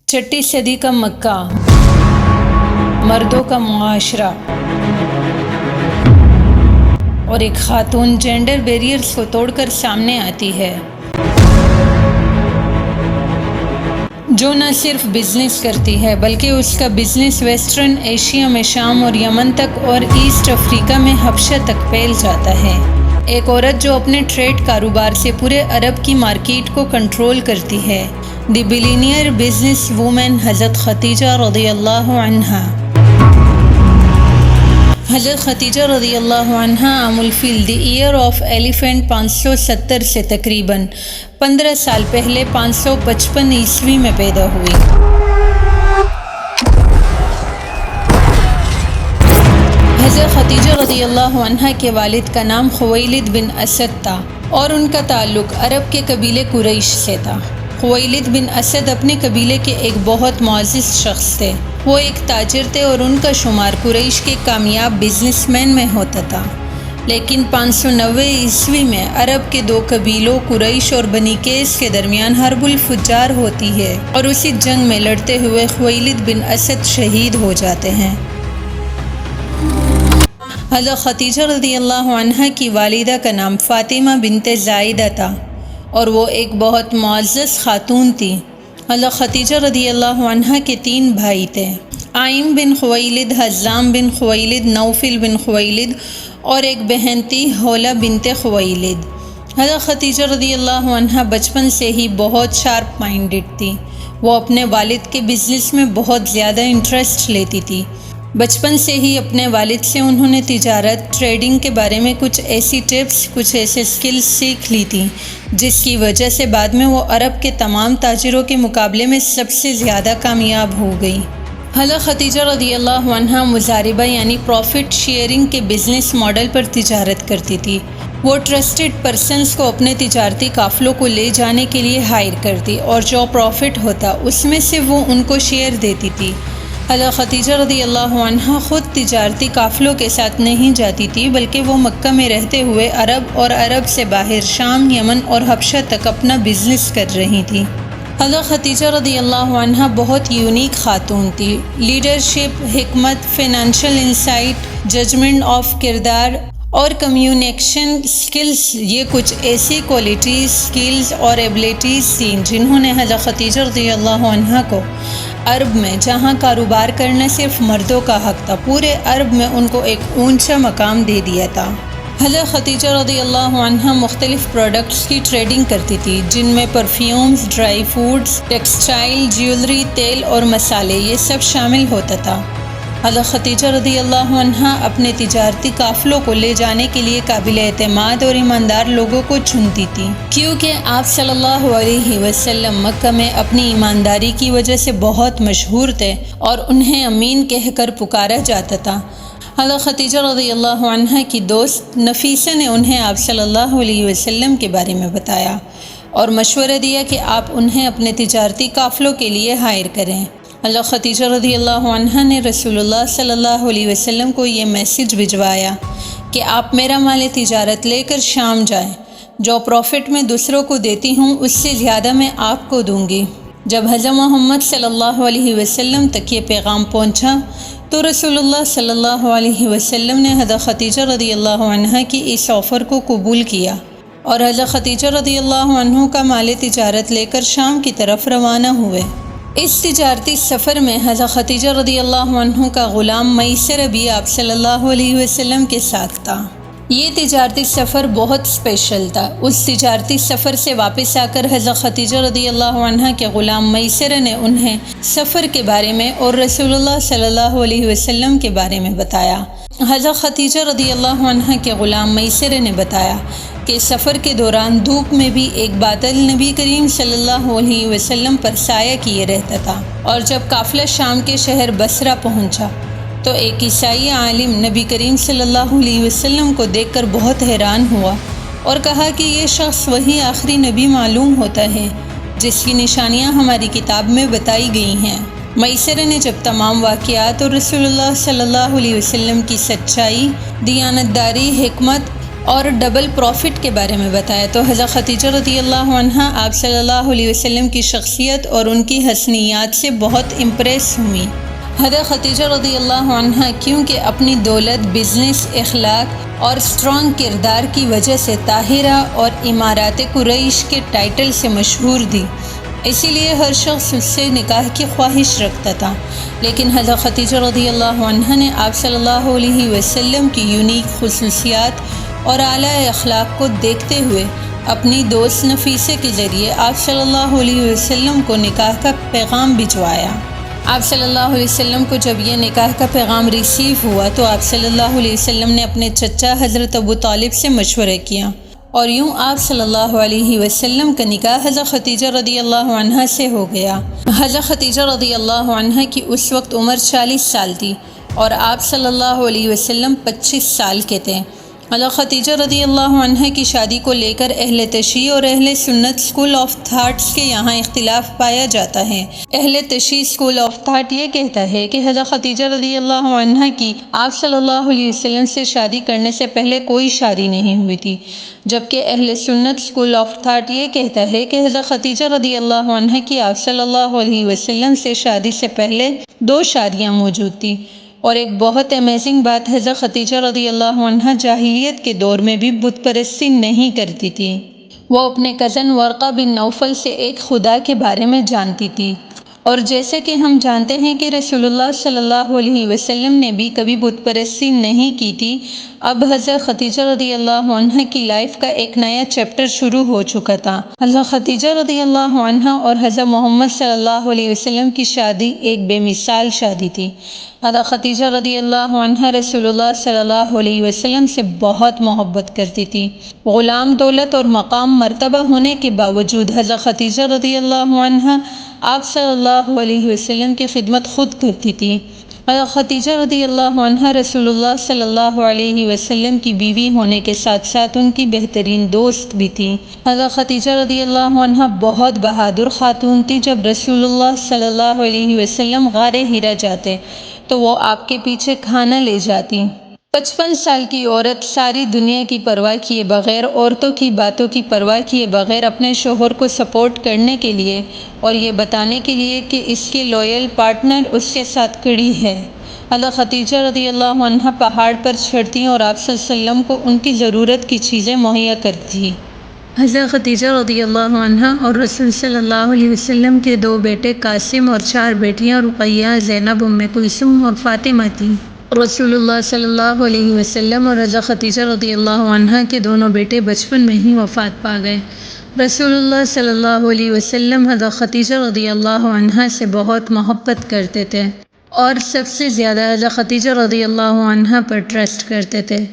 چھٹی صدی کا مکہ، مردوں کا معاشرہ اور ایک خاتون جینڈر بیریئرز کو توڑ کر سامنے آتی ہے، جو نہ صرف بزنس کرتی ہے بلکہ اس کا بزنس ویسٹرن ایشیا میں شام اور یمن تک اور ایسٹ افریقہ میں حبشہ تک پھیل جاتا ہے۔ ایک عورت جو اپنے ٹریڈ کاروبار سے پورے عرب کی مارکیٹ کو کنٹرول کرتی ہے، دی بلینئر بزنس وومن حضرت خدیجہ رضی اللہ عنہا۔ حضرت خدیجہ رضی اللہ عنہا عام الفیل دی ایئر آف ایلیفینٹ 570 سے تقریباً 15 سال پہلے 555 عیسوی میں پیدا ہوئی۔ حضرت خدیجہ رضی اللہ عنہا کے والد کا نام خویلد بن اسد تھا اور ان کا تعلق عرب کے قبیلے قریش سے تھا۔ خویلد بن اسد اپنے قبیلے کے ایک بہت معزز شخص تھے۔ وہ ایک تاجر تھے اور ان کا شمار قریش کے کامیاب بزنس مین میں ہوتا تھا، لیکن 590 عیسوی میں عرب کے دو قبیلوں قریش اور بنی قیس کے درمیان حرب الفجار ہوتی ہے اور اسی جنگ میں لڑتے ہوئے خویلد بن اسد شہید ہو جاتے ہیں۔ حضرت خدیجہ رضی اللہ عنہا کی والدہ کا نام فاطمہ بنت زائدہ تھا اور وہ ایک بہت معزز خاتون تھی۔ حضرت خدیجہ رضی اللہ عنہا کے 3 بھائی تھے، آئم بن خویلد، حزام بن خویلد، نوفل بن خویلد، اور ایک بہن تھی حولہ بنت خویلد۔ حضرت خدیجہ رضی اللہ عنہا بچپن سے ہی بہت شارپ مائنڈڈ تھی۔ وہ اپنے والد کے بزنس میں بہت زیادہ انٹرسٹ لیتی تھی۔ بچپن سے ہی اپنے والد سے انہوں نے تجارت، ٹریڈنگ کے بارے میں کچھ ایسی ٹپس، کچھ ایسے سکلز سیکھ لی تھیں جس کی وجہ سے بعد میں وہ عرب کے تمام تاجروں کے مقابلے میں سب سے زیادہ کامیاب ہو گئی۔ حضرت خدیجہ رضی اللہ عنہا مضاربہ یعنی پروفٹ شیئرنگ کے بزنس ماڈل پر تجارت کرتی تھی۔ وہ ٹرسٹڈ پرسنز کو اپنے تجارتی قافلوں کو لے جانے کے لیے ہائر کرتی اور جو پروفٹ ہوتا اس میں سے وہ ان کو شیئر دیتی تھی۔ حضرت خدیجہ رضی اللہ عنہا خود تجارتی قافلوں کے ساتھ نہیں جاتی تھی بلکہ وہ مکہ میں رہتے ہوئے عرب اور عرب سے باہر شام، یمن اور حبشہ تک اپنا بزنس کر رہی تھی۔ حضرت خدیجہ رضی اللہ عنہا بہت یونیک خاتون تھی۔ لیڈرشپ، حکمت، فائنینشیل انسائٹ، ججمنٹ آف کردار اور کمیونیکیشن سکلز، یہ کچھ ایسی کوالٹیز، سکلز اور ایبلٹیز تھیں جنہوں نے حضرت خدیجہ رضی اللہ عنہا کو عرب میں، جہاں کاروبار کرنا صرف مردوں کا حق تھا، پورے عرب میں ان کو ایک اونچا مقام دے دیا تھا۔ حضرت خدیجہ رضی اللہ عنہا مختلف پروڈکٹس کی ٹریڈنگ کرتی تھی، جن میں perfumes, dry foods, textile, jewellery, تیل اور مسالے، یہ سب شامل ہوتا تھا۔ حضرت خدیجہ رضی اللہ عنہا اپنے تجارتی قافلوں کو لے جانے کے لیے قابل اعتماد اور ایماندار لوگوں کو چنتی تھی، کیونکہ آپ صلی اللہ علیہ وسلم مکہ میں اپنی ایمانداری کی وجہ سے بہت مشہور تھے اور انہیں امین کہہ کر پکارا جاتا تھا۔ حضرت خدیجہ رضی اللہ عنہا کی دوست نفیسہ نے انہیں آپ صلی اللہ علیہ وسلم کے بارے میں بتایا اور مشورہ دیا کہ آپ انہیں اپنے تجارتی قافلوں کے لیے ہائر کریں۔ حضرت خدیجہ رضی اللہ عنہا نے رسول اللہ صلی اللہ علیہ وسلم کو یہ میسج بھجوایا کہ آپ میرا مال تجارت لے کر شام جائیں، جو پروفٹ میں دوسروں کو دیتی ہوں اس سے زیادہ میں آپ کو دوں گی۔ جب حضرت محمد صلی اللہ علیہ وسلم تک یہ پیغام پہنچا تو رسول اللہ صلی اللہ علیہ وسلم نے حضرت خدیجہ رضی اللہ عنہا کی اس آفر کو قبول کیا اور حضرت خدیجہ رضی اللہ عنہ کا مال تجارت لے کر شام کی طرف روانہ ہوئے۔ اس تجارتی سفر میں حضرت خدیجہ رضی اللہ عنہ کا غلام میسر بھی آپ صلی اللہ علیہ وسلم کے ساتھ تھا۔ یہ تجارتی سفر بہت اسپیشل تھا۔ اس تجارتی سفر سے واپس آ کر حضرت خدیجہ رضی اللہ عنہ کے غلام میسر نے انہیں سفر کے بارے میں اور رسول اللہ صلی اللہ علیہ وسلم کے بارے میں بتایا۔ حضرت خدیجہ رضی اللہ عنہ کے غلام میسر نے بتایا کہ سفر کے دوران دھوپ میں بھی ایک بادل نبی کریم صلی اللہ علیہ وسلم پر سایہ کیے رہتا تھا، اور جب قافلہ شام کے شہر بصرہ پہنچا تو ایک عیسائی عالم نبی کریم صلی اللہ علیہ وسلم کو دیکھ کر بہت حیران ہوا اور کہا کہ یہ شخص وہی آخری نبی معلوم ہوتا ہے جس کی نشانیاں ہماری کتاب میں بتائی گئی ہیں۔ میسر نے جب تمام واقعات اور رسول اللہ صلی اللہ علیہ وسلم کی سچائی، دیانتداری، حکمت اور ڈبل پروفٹ کے بارے میں بتایا۔ تو حضرت خدیجہ رضی اللہ عنہا آپ صلی اللہ علیہ وسلم کی شخصیت اور ان کی حسنیات سے بہت امپریس ہوئیں۔ حضرت خدیجہ رضی اللہ عنہا کیونکہ اپنی دولت، بزنس، اخلاق اور اسٹرانگ کردار کی وجہ سے طاہرہ اور امارات قریش کے ٹائٹل سے مشہور تھی، اسی لیے ہر شخص اس سے نکاح کی خواہش رکھتا تھا۔ لیکن حضرت خدیجہ رضی اللہ عنہا نے آپ صلی اللہ علیہ وسلم کی یونیک خصوصیات اور اعلیٰ اخلاق کو دیکھتے ہوئے اپنی دوست نفیسہ کے ذریعے آپ صلی اللہ علیہ وسلم کو نکاح کا پیغام بھجوایا۔ آپ صلی اللہ علیہ وسلم کو جب یہ نکاح کا پیغام ریسیو ہوا تو آپ صلی اللہ علیہ وسلم نے اپنے چچا حضرت ابو طالب سے مشورہ کیا، اور یوں آپ صلی اللہ علیہ وسلم کا نکاح حضرت خدیجہ رضی اللہ عنہا سے ہو گیا۔ حضرت خدیجہ رضی اللہ عنہا کی اس وقت عمر 40 سال تھی اور آپ صلی اللہ علیہ وسلم 25 سال کے تھے۔ حضرت خدیجہ رضی اللہ عنہا کی شادی کو لے کر اہل تشیع اور اہل سنت اسکول آف تھاٹس کے یہاں اختلاف پایا جاتا ہے۔ اہل تشیع اسکول آف تھاٹ یہ کہتا ہے کہ حضرت خدیجہ رضی اللہ عنہا کی آپ صلی اللہ علیہ وسلم سے شادی کرنے سے پہلے کوئی شادی نہیں ہوئی تھی، جبکہ اہل سنت اسکول آف تھاٹ یہ کہتا ہے کہ حضرت خدیجہ رضی اللہ عنہا کی آپ صلی اللہ علیہ وسلم سے شادی سے پہلے 2 شادیاں موجود تھیں۔ اور ایک بہت امیزنگ بات، حضرت خدیجہ رضی اللہ عنہا جاہلیت کے دور میں بھی بت پرستی نہیں کرتی تھی۔ وہ اپنے کزن ورقہ بن نوفل سے ایک خدا کے بارے میں جانتی تھی، اور جیسے کہ ہم جانتے ہیں کہ رسول اللہ صلی اللہ علیہ وسلم نے بھی کبھی بت پرستی نہیں کی تھی، اب حضرت خدیجہ رضی اللہ عنہا کی لائف کا ایک نیا چیپٹر شروع ہو چکا تھا۔ حضرت خدیجہ رضی اللہ عنہا اور حضرت محمد صلی اللہ علیہ وسلم کی شادی ایک بے مثال شادی تھی۔ حضرت خدیجہ رضی اللہ عنہا رسول اللہ صلی اللہ علیہ وسلم سے بہت محبت کرتی تھی۔ غلام دولت اور مقام مرتبہ ہونے کے باوجود حضرت خدیجہ رضی اللہ عنہا آپ صلی اللہ علیہ وسلم کی خدمت خود کرتی تھی۔ حضرت خدیجہ رضی اللہ عنہا رسول اللہ صلی اللہ علیہ وسلم کی بیوی ہونے کے ساتھ ساتھ ان کی بہترین دوست بھی تھی۔ حضرت خدیجہ رضی اللہ عنہا بہت بہادر خاتون تھی۔ جب رسول اللہ صلی اللہ علیہ وسلم غار حرا جاتے تو وہ آپ کے پیچھے کھانا لے جاتی۔ 55 سال کی عورت ساری دنیا کی پرواہ کیے بغیر، عورتوں کی باتوں کی پرواہ کیے بغیر اپنے شوہر کو سپورٹ کرنے کے لیے اور یہ بتانے کے لیے کہ اس کی لوئل پارٹنر اس کے ساتھ کھڑی ہے، حضرت خدیجہ رضی اللہ عنہا پہاڑ پر چڑھتی اور آپ صلی اللہ علیہ وسلم کو ان کی ضرورت کی چیزیں مہیا کرتی۔ حضرت خدیجہ رضی اللہ عنہا اور رسول صلی اللہ علیہ وسلم کے 2 بیٹے قاسم اور 4 بیٹیاں رقیہ، زینب، ام کلثوم اور فاطمہ تھیں۔ رسول اللہ صلی اللہ علیہ وسلم اور حضرت خدیجہ رضی اللہ عنہا کے دونوں بیٹے بچپن میں ہی وفات پا گئے۔ رسول اللہ صلی اللہ علیہ وسلم حضرت خدیجہ رضی اللہ عنہا سے بہت محبت کرتے تھے اور سب سے زیادہ حضرت خدیجہ رضی اللہ عنہا پر ٹرسٹ کرتے تھے۔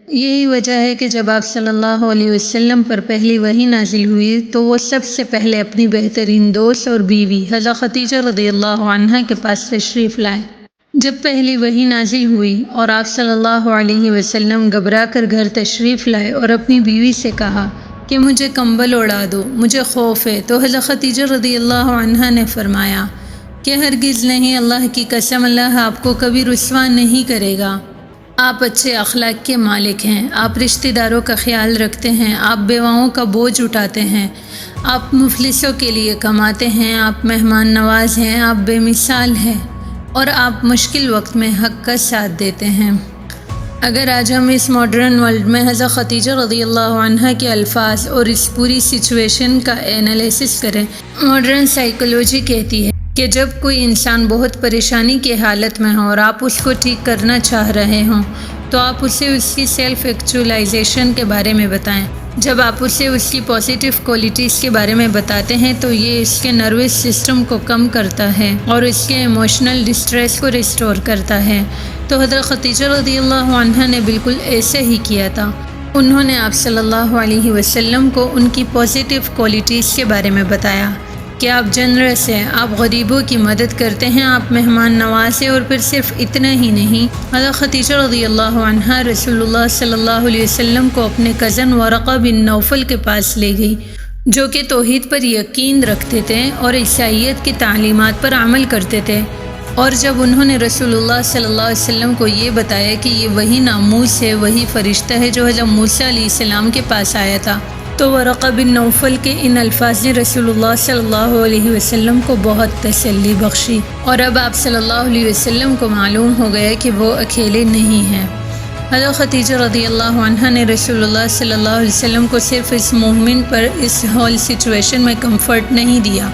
یہی وجہ ہے کہ جب آپ صلی اللہ علیہ وسلم پر پہلی وحی نازل ہوئی تو وہ سب سے پہلے اپنی بہترین دوست اور بیوی حضرت خدیجہ رضی اللہ عنہا کے پاس تشریف لائے۔ جب پہلی وحی نازل ہوئی اور آپ صلی اللہ علیہ وسلم گھبرا کر گھر تشریف لائے اور اپنی بیوی سے کہا کہ مجھے کمبل اڑا دو، مجھے خوف ہے، تو حضرت خدیجہ رضی اللہ عنہا نے فرمایا کہ ہرگز نہیں، اللہ کی قسم، اللہ آپ کو کبھی رسوا نہیں کرے گا۔ آپ اچھے اخلاق کے مالک ہیں، آپ رشتہ داروں کا خیال رکھتے ہیں، آپ بیواؤں کا بوجھ اٹھاتے ہیں، آپ مفلسوں کے لیے کماتے ہیں، آپ مہمان نواز ہیں، آپ بے مثال ہیں، اور آپ مشکل وقت میں حق کا ساتھ دیتے ہیں۔ اگر آج ہم اس ماڈرن ورلڈ میں حضرت خدیجہ رضی اللہ عنہا کے الفاظ اور اس پوری سچویشن کا انالیسس کریں، ماڈرن سائیکولوجی کہتی ہے کہ جب کوئی انسان بہت پریشانی کی حالت میں ہو اور آپ اس کو ٹھیک کرنا چاہ رہے ہوں تو آپ اسے اس کی سیلف ایکچولائزیشن کے بارے میں بتائیں۔ جب آپ اسے اس کی پازیٹیو کوالٹیز کے بارے میں بتاتے ہیں تو یہ اس کے نروس سسٹم کو کم کرتا ہے اور اس کے ایموشنل ڈسٹریس کو ریسٹور کرتا ہے۔ تو حضرت خدیجہ رضی اللہ عنہا نے بالکل ایسے ہی کیا تھا۔ انہوں نے آپ صلی اللہ علیہ وسلم کو ان کی پازیٹیو کوالٹیز کے بارے میں بتایا کہ آپ جنرس ہیں، آپ غریبوں کی مدد کرتے ہیں، آپ مہمان نواز ہیں، اور پھر صرف اتنا ہی نہیں، حضرت خدیجہ رضی اللہ عنہا رسول اللہ صلی اللہ علیہ وسلم کو اپنے کزن ورقہ بن نوفل کے پاس لے گئی، جو کہ توحید پر یقین رکھتے تھے اور عیسائیت کی تعلیمات پر عمل کرتے تھے۔ اور جب انہوں نے رسول اللہ صلی اللہ علیہ وسلم کو یہ بتایا کہ یہ وہی ناموس ہے، وہی فرشتہ ہے جو حضرت موسیٰ علیہ السلام کے پاس آیا تھا، تو ورقہ بن نوفل کے ان الفاظ نے رسول اللہ صلی اللہ علیہ وسلم کو بہت تسلی بخشی، اور اب آپ صلی اللہ علیہ وسلم کو معلوم ہو گیا کہ وہ اکیلے نہیں ہیں۔ حضرت خدیجہ رضی اللہ عنہا نے رسول اللہ صلی اللہ علیہ وسلم کو صرف اس مومنٹ پر اس ہول سچویشن میں کمفرٹ نہیں دیا،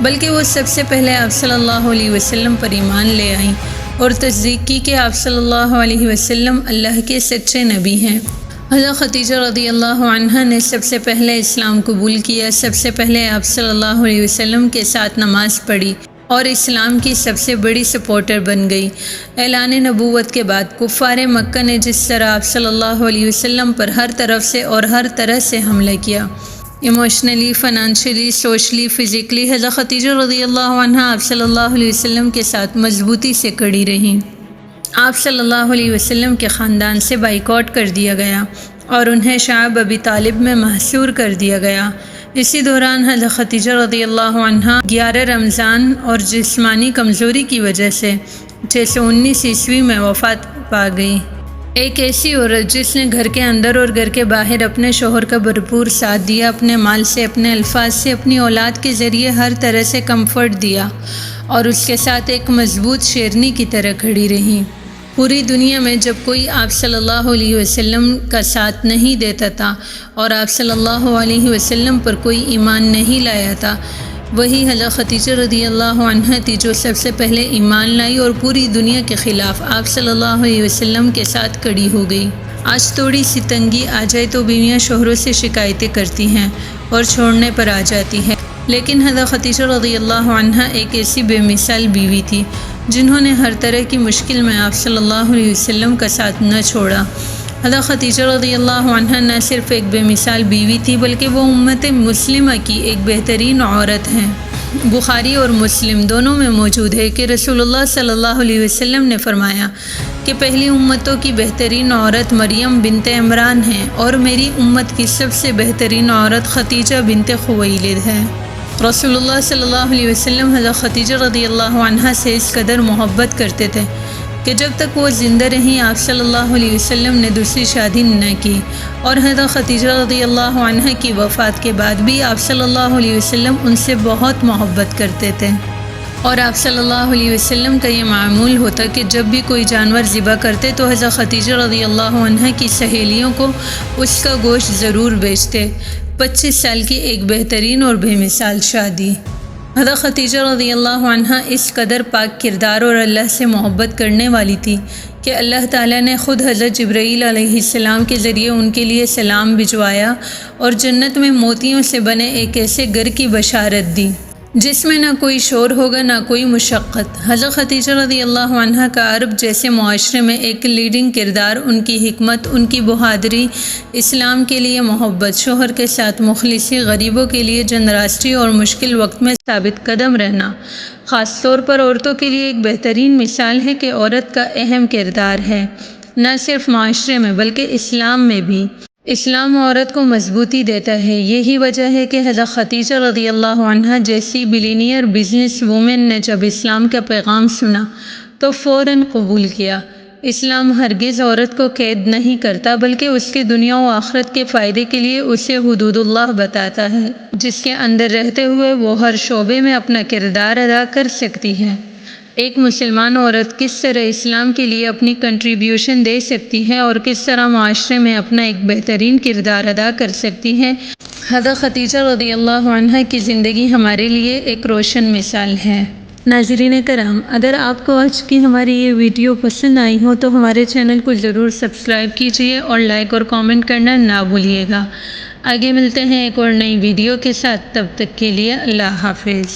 بلکہ وہ سب سے پہلے آپ صلی اللہ علیہ وسلم پر ایمان لے آئیں اور تصدیق کی کہ آپ صلی اللہ علیہ وسلم اللہ کے سچے نبی ہیں۔ حضرت خدیجہ رضی اللہ عنہا نے سب سے پہلے اسلام قبول کیا، سب سے پہلے آپ صلی اللہ علیہ وسلم کے ساتھ نماز پڑھی اور اسلام کی سب سے بڑی سپورٹر بن گئی۔ اعلان نبوت کے بعد کفار مکہ نے جس طرح آپ صلی اللہ علیہ وسلم پر ہر طرف سے اور ہر طرح سے حملہ کیا، ایموشنلی، فنانشلی، سوشلی، فزیکلی، حضرت خدیجہ رضی اللہ عنہا آپ صلی اللہ علیہ وسلم کے ساتھ مضبوطی سے کڑی رہیں۔ آپ صلی اللہ علیہ وسلم کے خاندان سے بائیکاٹ کر دیا گیا اور انہیں شعب ابی طالب میں محصور کر دیا گیا۔ اسی دوران حضرت خدیجہ رضی اللہ عنہا 11 رمضان اور جسمانی کمزوری کی وجہ سے 619 عیسوی میں وفات پا گئی۔ ایک ایسی عورت جس نے گھر کے اندر اور گھر کے باہر اپنے شوہر کا بھرپور ساتھ دیا، اپنے مال سے، اپنے الفاظ سے، اپنی اولاد کے ذریعے ہر طرح سے کمفرٹ دیا اور اس کے ساتھ ایک مضبوط شیرنی کی طرح کھڑی رہی۔ پوری دنیا میں جب کوئی آپ صلی اللہ علیہ وسلم کا ساتھ نہیں دیتا تھا اور آپ صلی اللہ علیہ وسلم پر کوئی ایمان نہیں لایا تھا، وہی حضرت خدیجہ رضی اللہ عنہا تھی جو سب سے پہلے ایمان لائی اور پوری دنیا کے خلاف آپ صلی اللہ علیہ وسلم کے ساتھ کڑی ہو گئی۔ آج تھوڑی سی تنگی آ جائے تو بیویاں شوہروں سے شکایتیں کرتی ہیں اور چھوڑنے پر آ جاتی ہیں، لیکن حضرت خدیجہ رضی اللہ عنہا ایک ایسی بے مثال بیوی تھی جنہوں نے ہر طرح کی مشکل میں آپ صلی اللہ علیہ وسلم کا ساتھ نہ چھوڑا۔ حضرت خدیجہ رضی اللہ عنہا نہ صرف ایک بے مثال بیوی تھی بلکہ وہ امت مسلمہ کی ایک بہترین عورت ہیں۔ بخاری اور مسلم دونوں میں موجود ہے کہ رسول اللہ صلی اللہ علیہ وسلم نے فرمایا کہ پہلی امتوں کی بہترین عورت مریم بنت عمران ہے اور میری امت کی سب سے بہترین عورت خدیجہ بنت خویلد ہے۔ رسول اللہ صلی اللہ علیہ وسلم حضرت خدیجہ رضی اللہ عنہا سے اس قدر محبت کرتے تھے کہ جب تک وہ زندہ رہیں آپ صلی اللہ علیہ وسلم نے دوسری شادی نہ کی، اور حضرت خدیجہ رضی اللہ عنہا کی وفات کے بعد بھی آپ صلی اللہ علیہ وسلم ان سے بہت محبت کرتے تھے، اور آپ صلی اللہ علیہ وسلم کا یہ معمول ہوتا کہ جب بھی کوئی جانور ذبح کرتے تو حضرت خدیجہ رضی اللہ عنہا کی سہیلیوں کو اس کا گوشت ضرور بیچتے۔ 25 سال کی ایک بہترین اور بے مثال شادی۔ حضرت خدیجہ رضی اللہ عنہا اس قدر پاک کردار اور اللہ سے محبت کرنے والی تھی کہ اللہ تعالیٰ نے خود حضرت جبرائیل علیہ السلام کے ذریعے ان کے لیے سلام بھجوایا اور جنت میں موتیوں سے بنے ایک ایسے گھر کی بشارت دی جس میں نہ کوئی شور ہوگا نہ کوئی مشقت۔ حضرت خدیجہ رضی اللہ عنہا کا عرب جیسے معاشرے میں ایک لیڈنگ کردار، ان کی حکمت، ان کی بہادری، اسلام کے لیے محبت، شوہر کے ساتھ مخلصی، غریبوں کے لیے جنراسٹی اور مشکل وقت میں ثابت قدم رہنا، خاص طور پر عورتوں کے لیے ایک بہترین مثال ہے کہ عورت کا اہم کردار ہے، نہ صرف معاشرے میں بلکہ اسلام میں بھی۔ اسلام عورت کو مضبوطی دیتا ہے۔ یہی وجہ ہے کہ حضرت خدیجہ رضی اللہ عنہا جیسی بلینئر بزنس وومن نے جب اسلام کا پیغام سنا تو فوراً قبول کیا۔ اسلام ہرگز عورت کو قید نہیں کرتا بلکہ اس کے دنیا و آخرت کے فائدے کے لیے اسے حدود اللہ بتاتا ہے جس کے اندر رہتے ہوئے وہ ہر شعبے میں اپنا کردار ادا کر سکتی ہے۔ ایک مسلمان عورت کس طرح اسلام کے لیے اپنی کنٹریبیوشن دے سکتی ہے اور کس طرح معاشرے میں اپنا ایک بہترین کردار ادا کر سکتی ہے، حضرت خدیجہ رضی اللہ عنہا کی زندگی ہمارے لیے ایک روشن مثال ہے۔ ناظرین کرام، اگر آپ کو آج کی ہماری یہ ویڈیو پسند آئی ہو تو ہمارے چینل کو ضرور سبسکرائب کیجیے اور لائک اور کامنٹ کرنا نہ بھولیے گا۔ آگے ملتے ہیں ایک اور نئی ویڈیو کے ساتھ، تب تک کے لیے اللہ حافظ۔